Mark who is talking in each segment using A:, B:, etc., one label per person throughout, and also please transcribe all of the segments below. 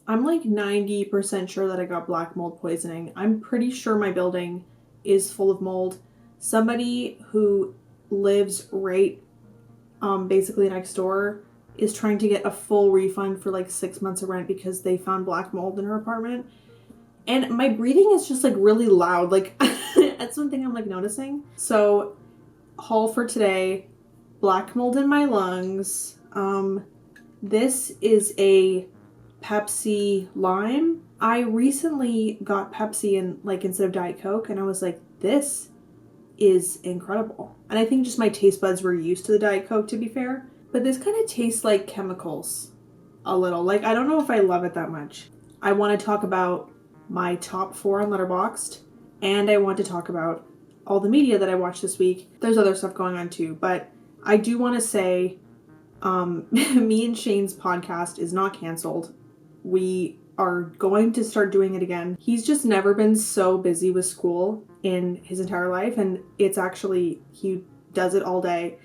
A: I'm like 90% sure that I got black mold poisoning. I'm pretty sure my building is full of mold. Somebody who lives right basically next door is trying to get a full refund for like 6 months of rent because they found black mold in her apartment. And my breathing is just like really loud. Like that's one thing I'm like noticing. So haul for today, black mold in my lungs. This is a Pepsi Lime. I recently got Pepsi in like instead of Diet Coke, and I was like, this is incredible. And I think just my taste buds were used to the Diet Coke, to be fair. But this kind of tastes like chemicals a little. Like, I don't know if I love it that much. I want to talk about my top 4 on Letterboxd, and I want to talk about all the media that I watched this week. There's other stuff going on too, but I do want to say me and Shane's podcast is not canceled. We are going to start doing it again. He's just never been so busy with school in his entire life, and it's actually, he does it all day.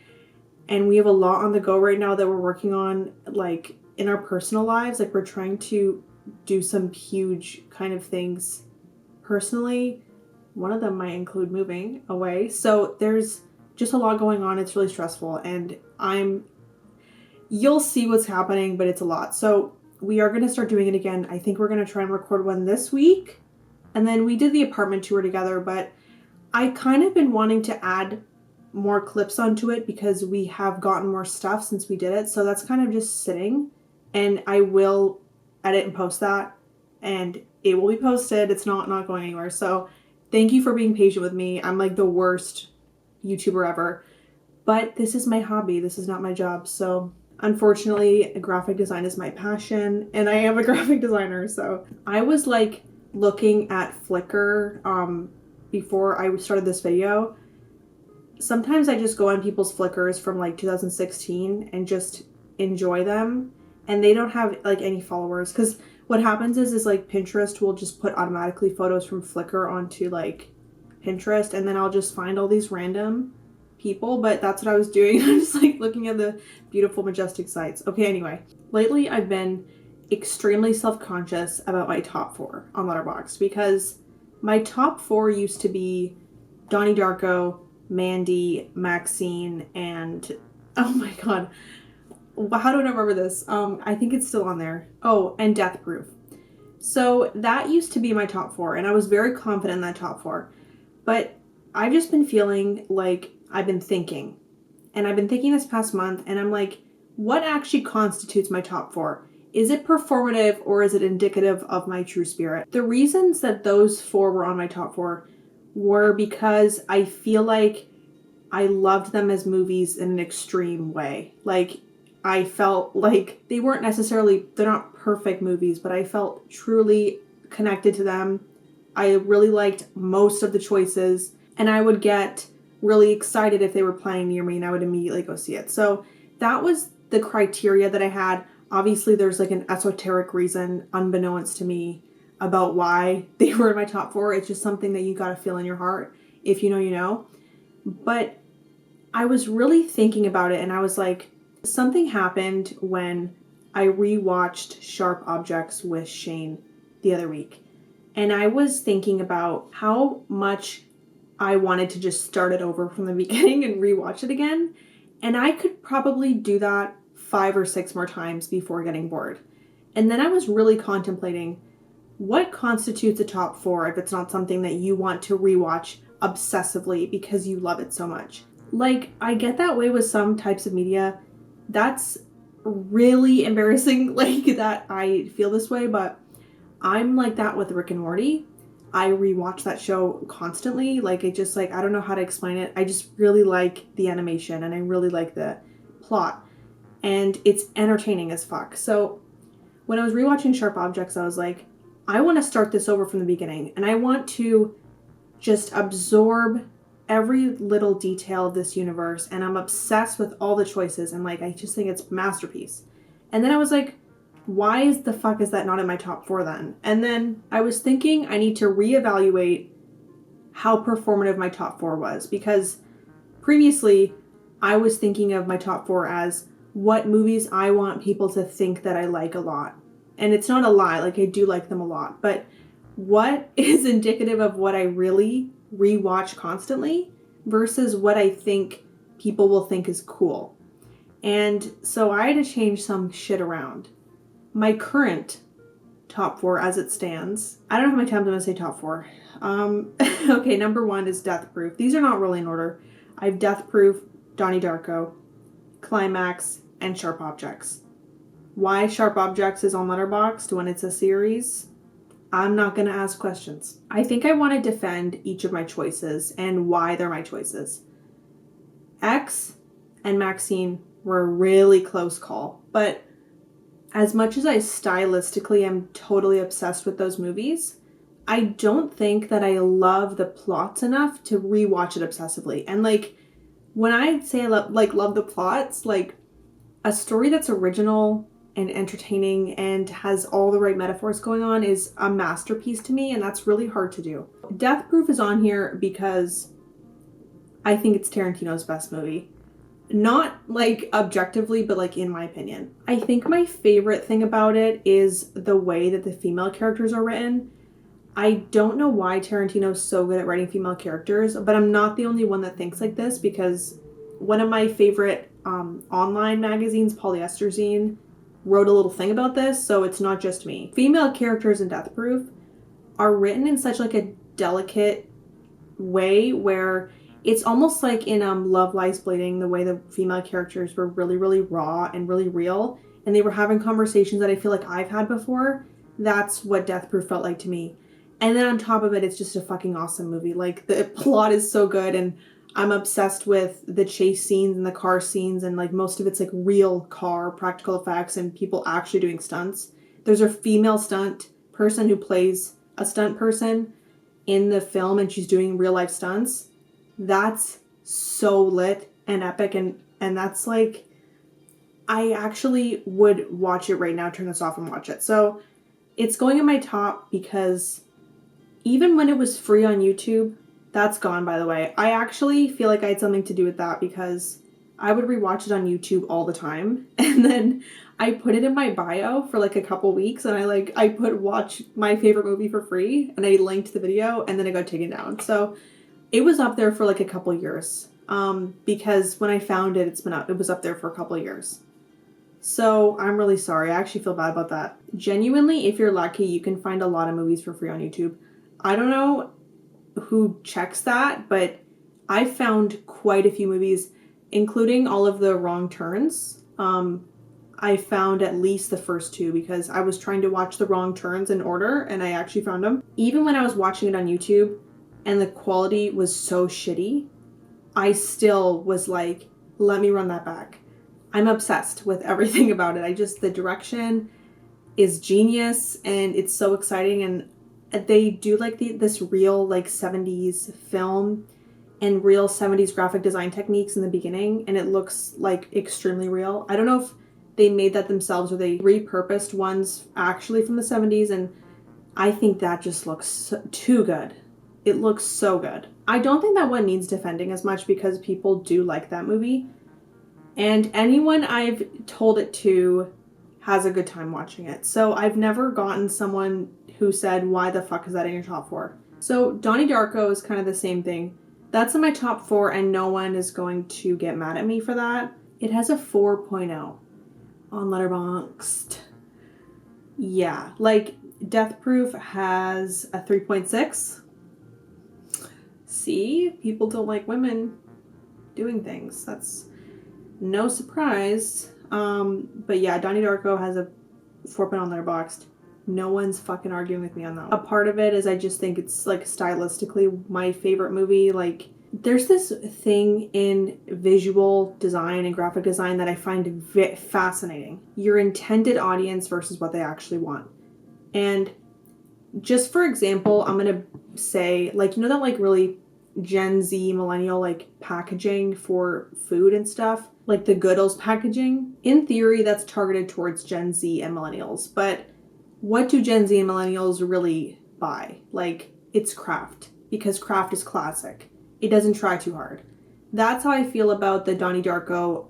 A: And we have a lot on the go right now that we're working on, like in our personal lives. Like we're trying to do some huge kind of things personally. One of them might include moving away. So there's just a lot going on. It's really stressful, and you'll see what's happening, but it's a lot. So we are going to start doing it again. I think we're going to try and record one this week. And then we did the apartment tour together, but I kind of been wanting to add more clips onto it because we have gotten more stuff since we did it. So that's kind of just sitting, and I will edit and post that, and it will be posted. It's not going anywhere. So thank you for being patient with me. I'm like the worst YouTuber ever, but this is my hobby. This is not my job. So unfortunately, graphic design is my passion, and I am a graphic designer. So I was like looking at Flickr before I started this video. Sometimes I just go on people's Flickrs from like 2016 and just enjoy them, and they don't have like any followers, because what happens is like Pinterest will just put automatically photos from Flickr onto like Pinterest, and then I'll just find all these random people. But that's what I was doing. I'm just like looking at the beautiful, majestic sights. Okay, anyway, lately I've been extremely self-conscious about my top 4 on Letterboxd, because my top 4 used to be Donnie Darko, Mandy, Maxine, and oh my god, how do I remember this? I think it's still on there. Oh, and Death Proof. So that used to be my top 4, and I was very confident in that top 4. But I've just been feeling like I've been thinking this past month, and I'm like, what actually constitutes my top 4? Is it performative, or is it indicative of my true spirit? The reasons that those 4 were on my top 4 were because I feel like I loved them as movies in an extreme way. Like, I felt like they're not perfect movies, but I felt truly connected to them. I really liked most of the choices, and I would get really excited if they were playing near me, and I would immediately go see it. So that was the criteria that I had. Obviously, there's like an esoteric reason, unbeknownst to me, about why they were in my top 4. It's just something that you gotta feel in your heart. If you know, you know. But I was really thinking about it, and I was like, something happened when I rewatched Sharp Objects with Shane the other week. And I was thinking about how much I wanted to just start it over from the beginning and rewatch it again. And I could probably do that 5 or 6 more times before getting bored. And then I was really contemplating, what constitutes a top 4 if it's not something that you want to rewatch obsessively because you love it so much? Like, I get that way with some types of media. That's really embarrassing, like, that I feel this way, but I'm like that with Rick and Morty. I rewatch that show constantly. Like, it just, like, I don't know how to explain it. I just really like the animation, and I really like the plot, and it's entertaining as fuck. So when I was rewatching Sharp Objects, I was like, I want to start this over from the beginning, and I want to just absorb every little detail of this universe, and I'm obsessed with all the choices, and like, I just think it's a masterpiece. And then I was like, why is that not in my top 4 then? And then I was thinking I need to reevaluate how performative my top 4 was, because previously I was thinking of my top 4 as what movies I want people to think that I like a lot. And it's not a lie, like I do like them a lot, but what is indicative of what I really rewatch constantly versus what I think people will think is cool. And so I had to change some shit around. My current top 4 as it stands, I don't know how many times I'm gonna say top 4. Okay, number 1 is Death Proof. These are not really in order. I have Death Proof, Donnie Darko, Climax, and Sharp Objects. Why Sharp Objects is on Letterboxd when it's a series, I'm not going to ask questions. I think I want to defend each of my choices and why they're my choices. X and Maxine were a really close call, but as much as I stylistically am totally obsessed with those movies, I don't think that I love the plots enough to rewatch it obsessively. And like, when I say I love the plots, like a story that's original and entertaining and has all the right metaphors going on is a masterpiece to me, and that's really hard to do. Death Proof is on here because I think it's Tarantino's best movie. Not like objectively, but like in my opinion. I think my favorite thing about it is the way that the female characters are written. I don't know why Tarantino's so good at writing female characters, but I'm not the only one that thinks like this, because one of my favorite online magazines, Polyester Zine, wrote a little thing about this, so it's not just me. Female characters in Death Proof are written in such like a delicate way where it's almost like in Love Lies Bleeding, the way the female characters were really, really raw and really real, and they were having conversations that I feel like I've had before. That's what Death Proof felt like to me. And then on top of it, it's just a fucking awesome movie. Like, the plot is so good, and I'm obsessed with the chase scenes and the car scenes, and like most of it's like real car practical effects and people actually doing stunts. There's a female stunt person who plays a stunt person in the film, and she's doing real life stunts. That's so lit and epic, and that's like, I actually would watch it right now, turn this off and watch it. So it's going in my top because even when it was free on YouTube, that's gone, by the way. I actually feel like I had something to do with that because I would rewatch it on YouTube all the time. And then I put it in my bio for like a couple weeks, and I put watch my favorite movie for free, and I linked the video, and then it got taken down. So it was up there for like a couple years. Because when I found it, it was up there for a couple years. So I'm really sorry. I actually feel bad about that. Genuinely, if you're lucky, you can find a lot of movies for free on YouTube. I don't know who checks that, but I found quite a few movies, including all of the Wrong Turns. I found at least the first 2 because I was trying to watch the Wrong Turns in order, and I actually found them. Even when I was watching it on YouTube and the quality was so shitty, I still was like, let me run that back. I'm obsessed with everything about it. The direction is genius, and it's so exciting, and they do like this real like 70s film and real 70s graphic design techniques in the beginning, and it looks like extremely real. I don't know if they made that themselves or they repurposed ones actually from the 70s, and I think that just looks too good. It looks so good. I don't think that one needs defending as much because people do like that movie, and anyone I've told it to has a good time watching it. So I've never gotten someone who said, why the fuck is that in your top 4? So Donnie Darko is kind of the same thing. That's in my top 4, and no one is going to get mad at me for that. It has a 4.0 on Letterboxd. Yeah, like Death Proof has a 3.6. See, people don't like women doing things. That's no surprise. But yeah, Donnie Darko has a 4.0 on Letterboxd. No one's fucking arguing with me on that. A part of it is I just think it's like stylistically my favorite movie. Like, there's this thing in visual design and graphic design that I find fascinating. Your intended audience versus what they actually want. And just for example, I'm gonna say, like, you know that like really Gen Z millennial like packaging for food and stuff, like the Goodles packaging? In theory, that's targeted towards Gen Z and millennials, but what do Gen Z and millennials really buy? Like, it's craft, because craft is classic. It doesn't try too hard. That's how I feel about the Donnie Darko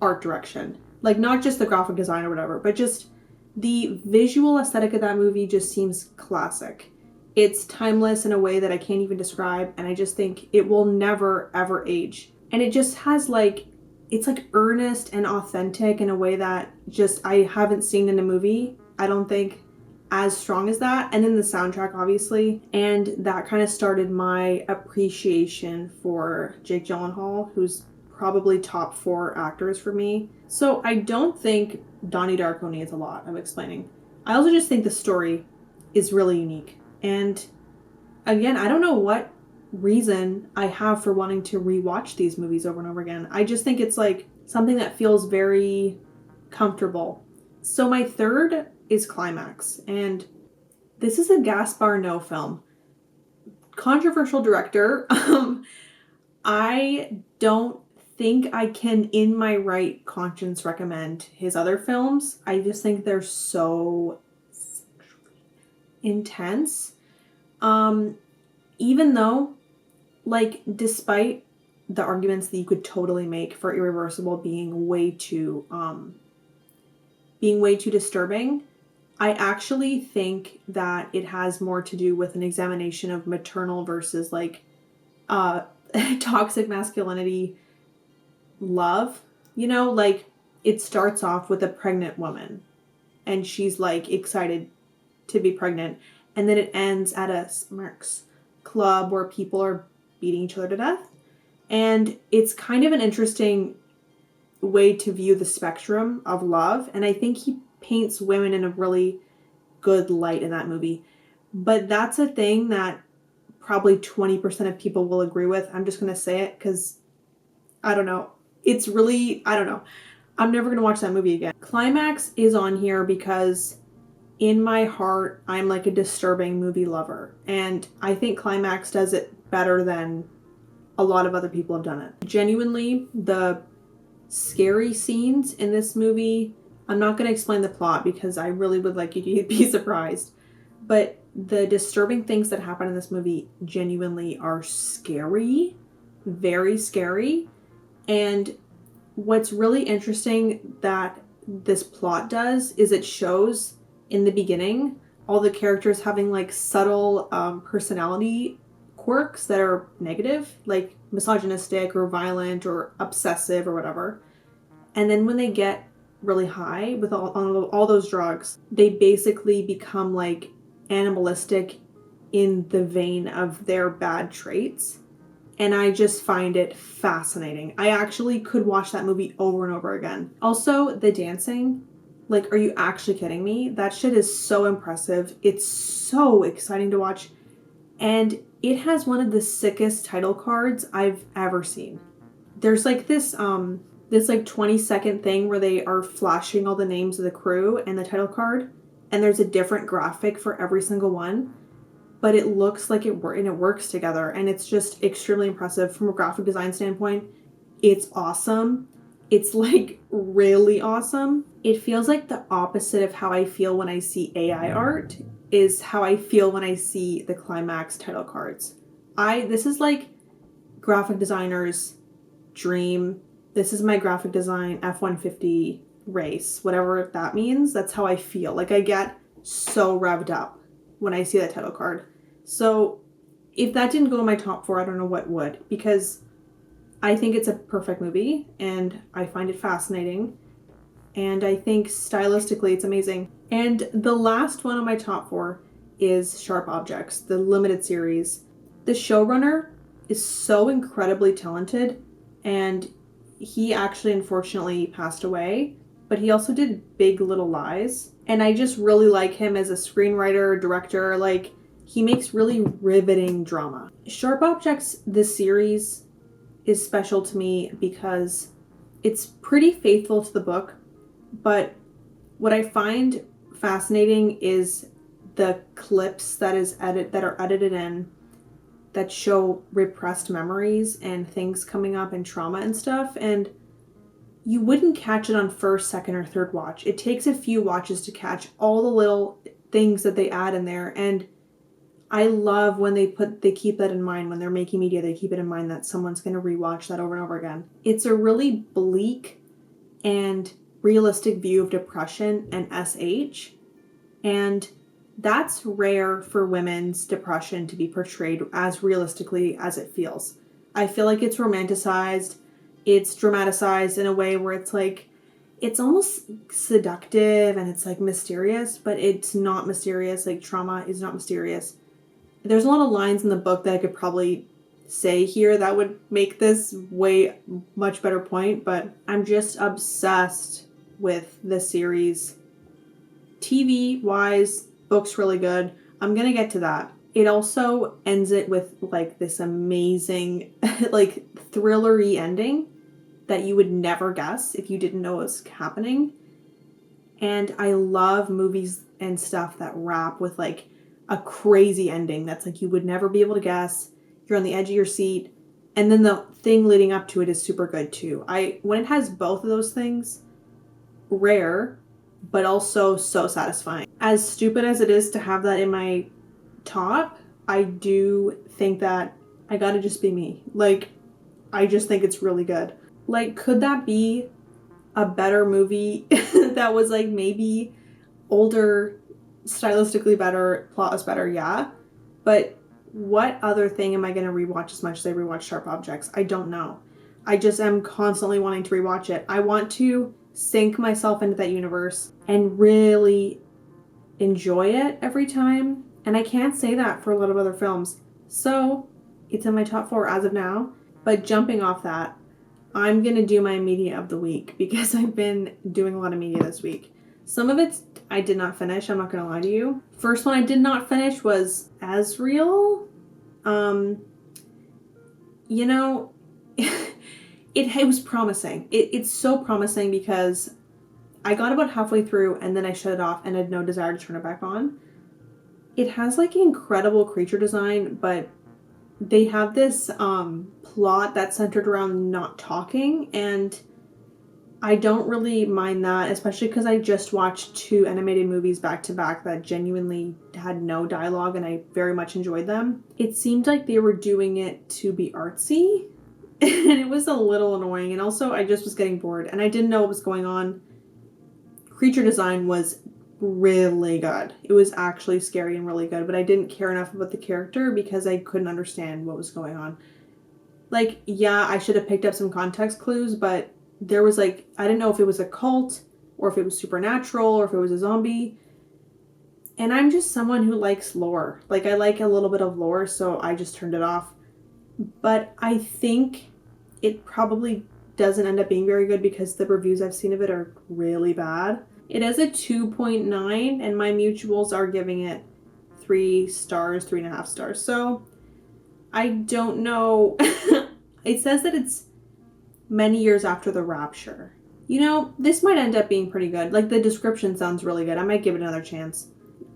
A: art direction. Like, not just the graphic design or whatever, but just The visual aesthetic of that movie just seems classic. It's timeless in a way that I can't even describe, and I just think it will never ever age. And it just has like, it's like earnest and authentic in a way that just I haven't seen in a movie. I don't think as strong as that. And then the soundtrack, obviously. And that kind of started my appreciation for Jake Gyllenhaal, who's probably top 4 actors for me. So I don't think Donnie Darko needs a lot of explaining. I also just think the story is really unique. And again, I don't know what reason I have for wanting to rewatch these movies over and over again. I just think it's like something that feels very comfortable. So my third is Climax, and this is a Gaspar Noé film. Controversial director. I don't think I can in my right conscience recommend his other films. I just think they're so intense. Even though, like, despite the arguments that you could totally make for Irreversible being way too disturbing, I actually think that it has more to do with an examination of maternal versus like toxic masculinity love. You know, like it starts off with a pregnant woman and she's like excited to be pregnant, and then it ends at a Smirks club where people are beating each other to death. And it's kind of an interesting way to view the spectrum of love, and I think he paints women in a really good light in that movie. But that's a thing that probably 20% of people will agree with. I'm just going to say it because I don't know. It's really, I don't know. I'm never going to watch that movie again. Climax is on here because in my heart, I'm like a disturbing movie lover. And I think Climax does it better than a lot of other people have done it. Genuinely, the scary scenes in this movie, I'm not going to explain the plot because I really would like you to be surprised. But the disturbing things that happen in this movie genuinely are scary. Very scary. And what's really interesting that this plot does is it shows in the beginning all the characters having like subtle personality quirks that are negative, like misogynistic or violent or obsessive or whatever. And then when they get really high with all those drugs, they basically become like animalistic in the vein of their bad traits. And I just find it fascinating. I actually could watch that movie over and over again. Also, the dancing. Like, are you actually kidding me? That shit is so impressive. It's so exciting to watch. And it has one of the sickest title cards I've ever seen. There's like this like 20-second thing where they are flashing all the names of the crew and the title card, and there's a different graphic for every single one, but it looks like it works together, and it's just extremely impressive from a graphic design standpoint. It's awesome. It's like really awesome. It feels like the opposite of how I feel when I see AI art is how I feel when I see the Climax title cards. This is like graphic designer's dream. This is my graphic design F-150 race, whatever that means. That's how I feel. Like I get so revved up when I see that title card. So if that didn't go in my top 4, I don't know what would, because I think it's a perfect movie and I find it fascinating. And I think stylistically it's amazing. And the last one on my top 4 is Sharp Objects, the limited series. The showrunner is so incredibly talented, and he actually unfortunately passed away, but he also did Big Little Lies. And I just really like him as a screenwriter, director. Like, he makes really riveting drama. Sharp Objects, this series, is special to me because it's pretty faithful to the book, but what I find fascinating is the clips that are edited in that show repressed memories and things coming up and trauma and stuff, and you wouldn't catch it on first, second, or third watch. It takes a few watches to catch all the little things that they add in there, and I love when they keep that in mind. When they're making media, they keep it in mind that someone's going to rewatch that over and over again. It's a really bleak and realistic view of depression and SH. And that's rare for women's depression to be portrayed as realistically as it feels. I feel like it's romanticized, it's dramatized in a way where it's like, it's almost seductive and it's like mysterious, but it's not mysterious. Like, trauma is not mysterious. There's a lot of lines in the book that I could probably say here that would make this way much better point, but I'm just obsessed with the series. TV wise, book's really good. I'm gonna get to that. It also ends it with like this amazing like thriller-y ending that you would never guess if you didn't know what was happening. And I love movies and stuff that wrap with like a crazy ending that's like you would never be able to guess. You're on the edge of your seat, and then the thing leading up to it is super good too. When it has both of those things, rare, but also so satisfying. As stupid as it is to have that in my top, I do think that I gotta just be me. Like, I just think it's really good. Like, could that be a better movie that was like maybe older, stylistically better, plot was better? Yeah. But what other thing am I going to rewatch as much as I rewatch Sharp Objects? I don't know. I just am constantly wanting to rewatch it. I want to sink myself into that universe and really enjoy it every time. And I can't say that for a lot of other films. So it's in my top 4 as of now. But jumping off that, I'm going to do my media of the week because I've been doing a lot of media this week. Some of it I did not finish, I'm not going to lie to you. First one I did not finish was Azrael. You know, it was promising. It's so promising because I got about halfway through and then I shut it off and had no desire to turn it back on. It has like incredible creature design, but they have this plot that's centered around not talking, and I don't really mind that, especially because I just watched 2 animated movies back to back that genuinely had no dialogue and I very much enjoyed them. It seemed like they were doing it to be artsy and it was a little annoying, and also I just was getting bored and I didn't know what was going on. Creature design was really good. It was actually scary and really good, but I didn't care enough about the character because I couldn't understand what was going on. Like, yeah, I should have picked up some context clues, but there was like, I didn't know if it was a cult or if it was supernatural or if it was a zombie. And I'm just someone who likes lore. Like, I like a little bit of lore, so I just turned it off. But I think it probably doesn't end up being very good because the reviews I've seen of it are really bad. It has a 2.9 and my mutuals are giving it 3 stars, 3.5 stars. So I don't know. It says that it's many years after the rapture. You know, this might end up being pretty good. Like, the description sounds really good. I might give it another chance.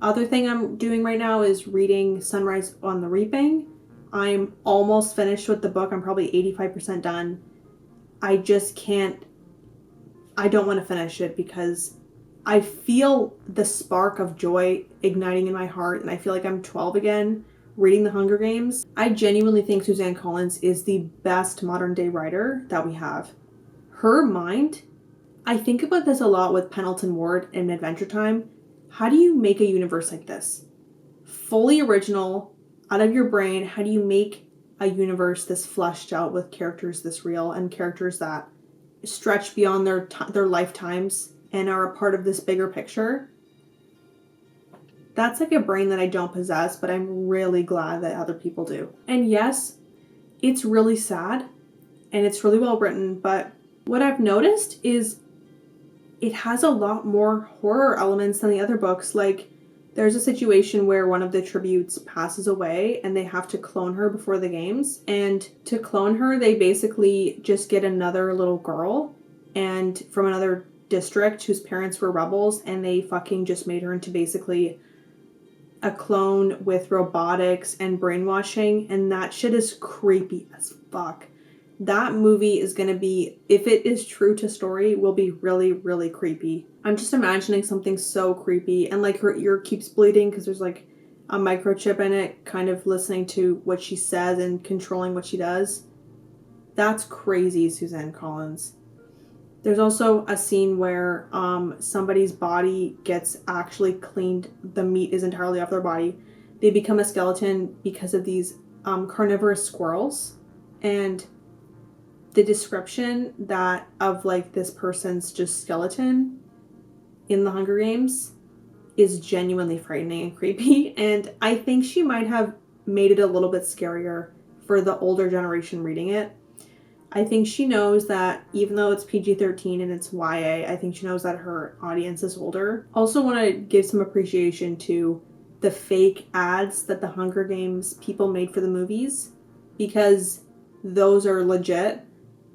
A: Other thing I'm doing right now is reading Sunrise on the Reaping. I'm almost finished with the book. I'm probably 85% done. I just can't, I don't want to finish it because I feel the spark of joy igniting in my heart, and I feel like I'm 12 again reading The Hunger Games. I genuinely think Suzanne Collins is the best modern day writer that we have. Her mind, I think about this a lot with Pendleton Ward in Adventure Time. How do you make a universe like this? Fully original, out of your brain, how do you make a universe this fleshed out with characters this real and characters that stretch beyond their lifetimes and are a part of this bigger picture? That's like a brain that I don't possess, but I'm really glad that other people do. And yes, it's really sad and it's really well written, but what I've noticed is it has a lot more horror elements than the other books. Like, there's a situation where one of the tributes passes away and they have to clone her before the games. And to clone her, they basically just get another little girl and from another district whose parents were rebels, and they fucking just made her into basically a clone with robotics and brainwashing, and that shit is creepy as fuck. That movie is gonna be, if it is true to story, will be really, really creepy. I'm just imagining something so creepy, and like her ear keeps bleeding because there's like a microchip in it, kind of listening to what she says and controlling what she does. That's crazy, Suzanne Collins. There's also a scene where somebody's body gets actually cleaned. The meat is entirely off their body. They become a skeleton because of these carnivorous squirrels. And the description that of like this person's just skeleton in the Hunger Games is genuinely frightening and creepy. And I think she might have made it a little bit scarier for the older generation reading it. I think she knows that even though it's PG-13 and it's YA, I think she knows that her audience is older. Also want to give some appreciation to the fake ads that the Hunger Games people made for the movies, because those are legit.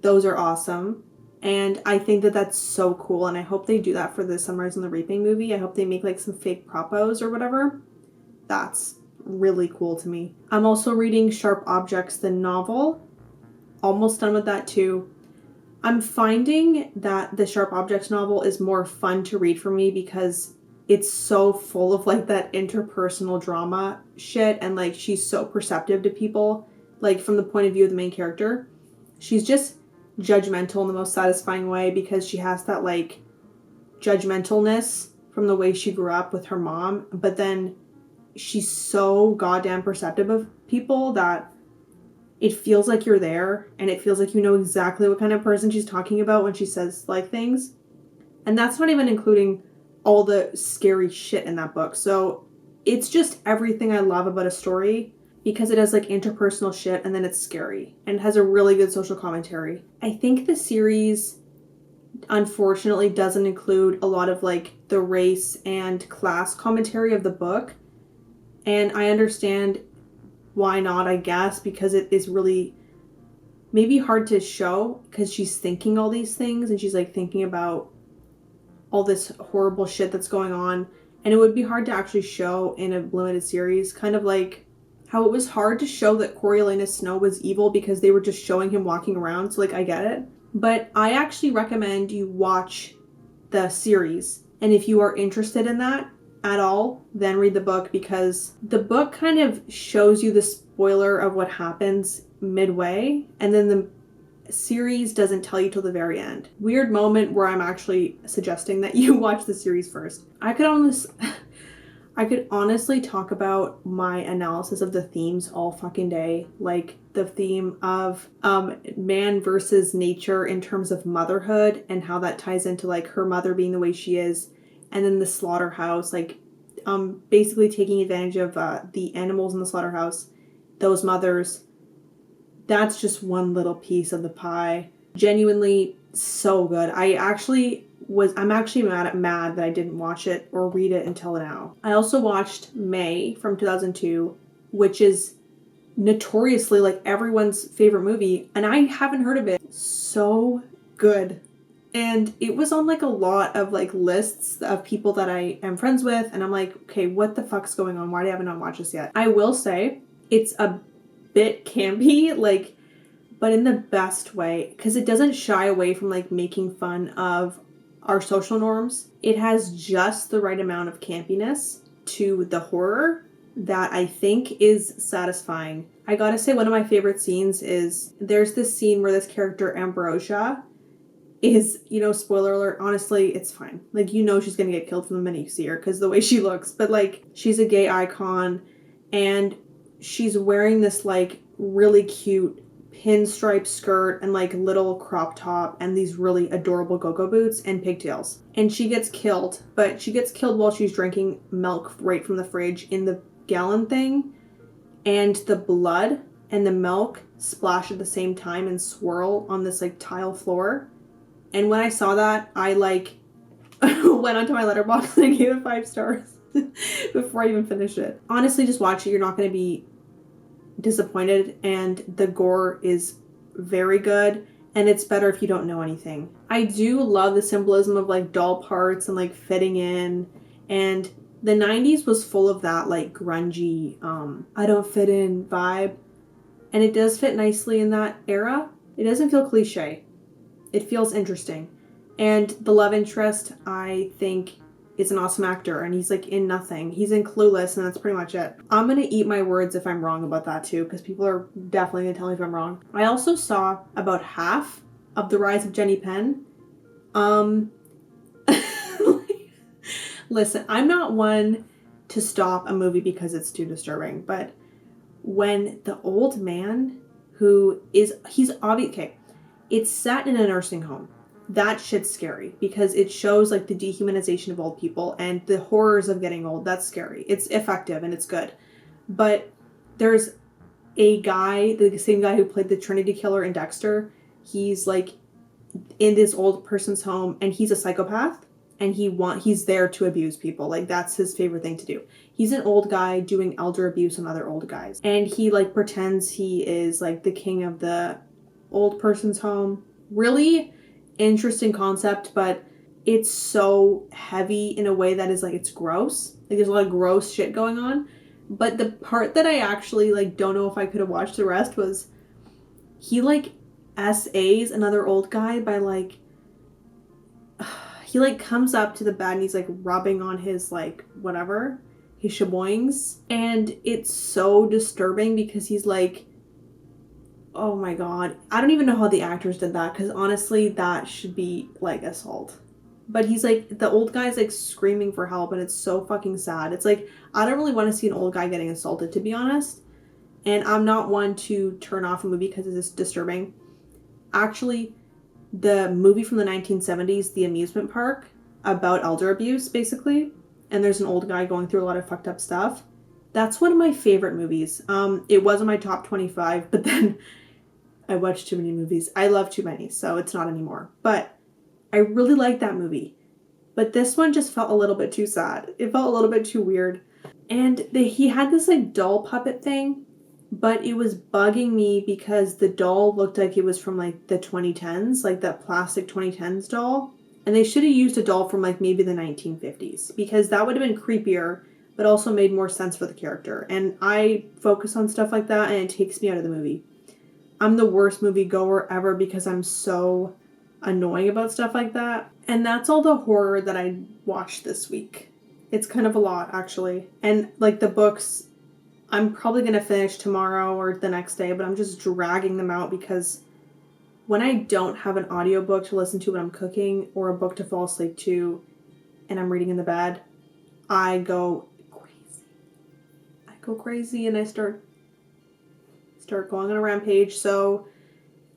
A: Those are awesome. And I think that that's so cool. And I hope they do that for the Sunrise and the Reaping movie. I hope they make like some fake propos or whatever. That's really cool to me. I'm also reading Sharp Objects, the novel. Almost done with that too. I'm finding that the Sharp Objects novel is more fun to read for me because it's so full of like that interpersonal drama shit, and like she's so perceptive to people, like from the point of view of the main character. She's just judgmental in the most satisfying way because she has that like judgmentalness from the way she grew up with her mom, but then she's so goddamn perceptive of people that it feels like you're there, and it feels like you know exactly what kind of person she's talking about when she says like things. And that's not even including all the scary shit in that book. So it's just everything I love about a story, because it has like interpersonal shit and then it's scary and it has a really good social commentary. I think the series unfortunately doesn't include a lot of like the race and class commentary of the book. And I understand why not, I guess, because it is really maybe hard to show because she's thinking all these things and she's like thinking about all this horrible shit that's going on, and it would be hard to actually show in a limited series, kind of like how it was hard to show that Coriolanus Snow was evil because they were just showing him walking around. So like I get it, but I actually recommend you watch the series, and if you are interested in that at all, then read the book, because the book kind of shows you the spoiler of what happens midway, and then the series doesn't tell you till the very end. Weird moment where I'm actually suggesting that you watch the series first. I could honestly talk about my analysis of the themes all fucking day, like the theme of man versus nature in terms of motherhood and how that ties into like her mother being the way she is, and then the slaughterhouse, like basically taking advantage of the animals in the slaughterhouse, those mothers. That's just one little piece of the pie. Genuinely so good. I'm actually mad that I didn't watch it or read it until now. I also watched May from 2002, which is notoriously like everyone's favorite movie, and I haven't heard of it. So good. And it was on like a lot of like lists of people that I am friends with, and I'm like, okay, what the fuck's going on? Why do I not watch this yet? I will say it's a bit campy, like, but in the best way, because it doesn't shy away from like making fun of our social norms. It has just the right amount of campiness to the horror that I think is satisfying. I gotta say, one of my favorite scenes is there's this scene where this character Ambrosia is, you know, spoiler alert, honestly, it's fine. Like, you know she's gonna get killed from the minute you see her because the way she looks. But like, she's a gay icon, and she's wearing this like really cute pinstripe skirt and like little crop top and these really adorable go-go boots and pigtails. And she gets killed, but she gets killed while she's drinking milk right from the fridge in the gallon thing. And the blood and the milk splash at the same time and swirl on this like tile floor. And when I saw that, I like went onto my letterboxd and I gave it 5 stars before I even finished it. Honestly, just watch it. You're not going to be disappointed, and the gore is very good, and it's better if you don't know anything. I do love the symbolism of like doll parts and like fitting in, and the 90s was full of that like grungy I don't fit in vibe, and it does fit nicely in that era. It doesn't feel cliche. It feels interesting. And the love interest, I think, is an awesome actor, and he's like in nothing. He's in Clueless, and that's pretty much it. I'm gonna eat my words if I'm wrong about that too, because people are definitely gonna tell me if I'm wrong. I also saw about half of The Rise of Jenny Penn, Um, listen, I'm not one to stop a movie because it's too disturbing, but when the old man he's obvious, okay, it's set in a nursing home. That shit's scary because it shows like the dehumanization of old people and the horrors of getting old. That's scary. It's effective and it's good. But there's a guy, the same guy who played the Trinity Killer in Dexter. He's like in this old person's home and he's a psychopath and he's there to abuse people. Like that's his favorite thing to do. He's an old guy doing elder abuse on other old guys. And he like pretends he is like the king of the old person's home. Really interesting concept, but it's so heavy in a way that is like it's gross. Like there's a lot of gross shit going on. But the part that I actually like don't know if I could have watched the rest was he like SAs another old guy by like he like comes up to the bed and he's like rubbing on his like whatever, his shaboings, and it's so disturbing because he's like, oh my god, I don't even know how the actors did that because honestly that should be like assault. But he's like, the old guy's like screaming for help and it's so fucking sad. It's like, I don't really want to see an old guy getting assaulted, to be honest. And I'm not one to turn off a movie because it's disturbing. Actually, the movie from the 1970s, The Amusement Park, about elder abuse, basically, and there's an old guy going through a lot of fucked up stuff. That's one of my favorite movies. It was in my top 25, but then I watched too many movies. I love too many, so it's not anymore. But I really liked that movie. But this one just felt a little bit too sad. It felt a little bit too weird. And he had this like doll puppet thing, but it was bugging me because the doll looked like it was from like the 2010s, like that plastic 2010s doll. And they should have used a doll from like maybe the 1950s because that would have been creepier, but also made more sense for the character. And I focus on stuff like that and it takes me out of the movie. I'm the worst movie goer ever because I'm so annoying about stuff like that. And that's all the horror that I watched this week. It's kind of a lot, actually. And like the books, I'm probably going to finish tomorrow or the next day, but I'm just dragging them out because when I don't have an audiobook to listen to when I'm cooking or a book to fall asleep to and I'm reading in the bed, I go crazy. I go crazy and I start going on a rampage. So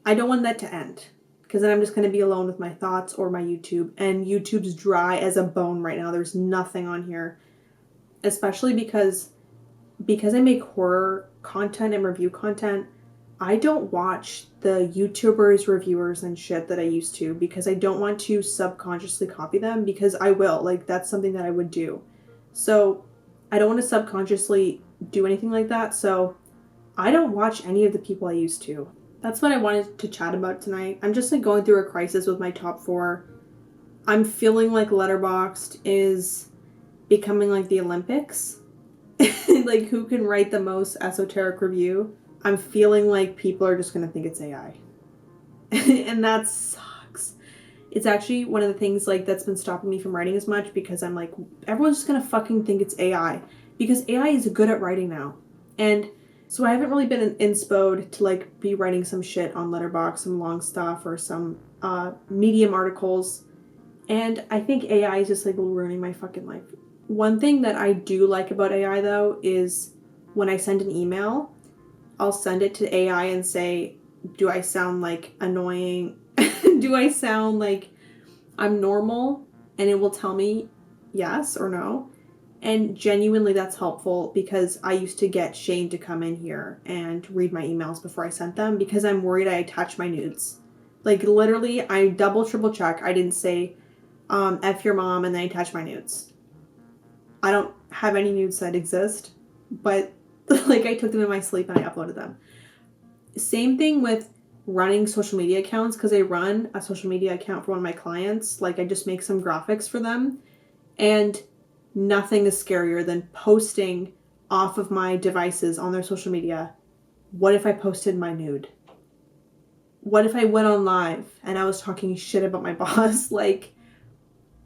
A: I don't want that to end because then I'm just going to be alone with my thoughts or my YouTube. And YouTube's dry as a bone right now. There's nothing on here, especially because I make horror content and review content. I don't watch the YouTubers, reviewers, and shit that I used to because I don't want to subconsciously copy them because I will. Like, that's something that I would do. So I don't want to subconsciously do anything like that. So I don't watch any of the people I used to. That's what I wanted to chat about tonight. I'm just like going through a crisis with my top 4. I'm feeling like Letterboxd is becoming like the Olympics. Like who can write the most esoteric review. I'm feeling like people are just going to think it's AI. And that sucks. It's actually one of the things like that's been stopping me from writing as much because I'm like, everyone's just going to fucking think it's AI. Because AI is good at writing now. And so I haven't really been inspired to like be writing some shit on Letterboxd, some long stuff or some Medium articles. And I think AI is just like ruining my fucking life. One thing that I do like about AI though is when I send an email, I'll send it to AI and say, do I sound like annoying? Do I sound like I'm normal? And it will tell me yes or no. And genuinely that's helpful because I used to get Shane to come in here and read my emails before I sent them because I'm worried I attach my nudes. Like literally I double triple check. I didn't say F your mom and then I attach my nudes. I don't have any nudes that exist, but like I took them in my sleep and I uploaded them. Same thing with running social media accounts because I run a social media account for one of my clients. Like I just make some graphics for them and nothing is scarier than posting off of my devices on their social media. What if I posted my nude? What if I went on live and I was talking shit about my boss? Like,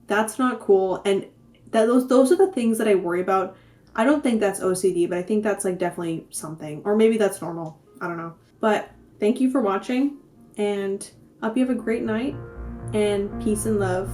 A: that's not cool. And those are the things that I worry about. I don't think that's OCD, but I think that's like definitely something. Or maybe that's normal. I don't know. But thank you for watching and I hope you have a great night. and peace and love.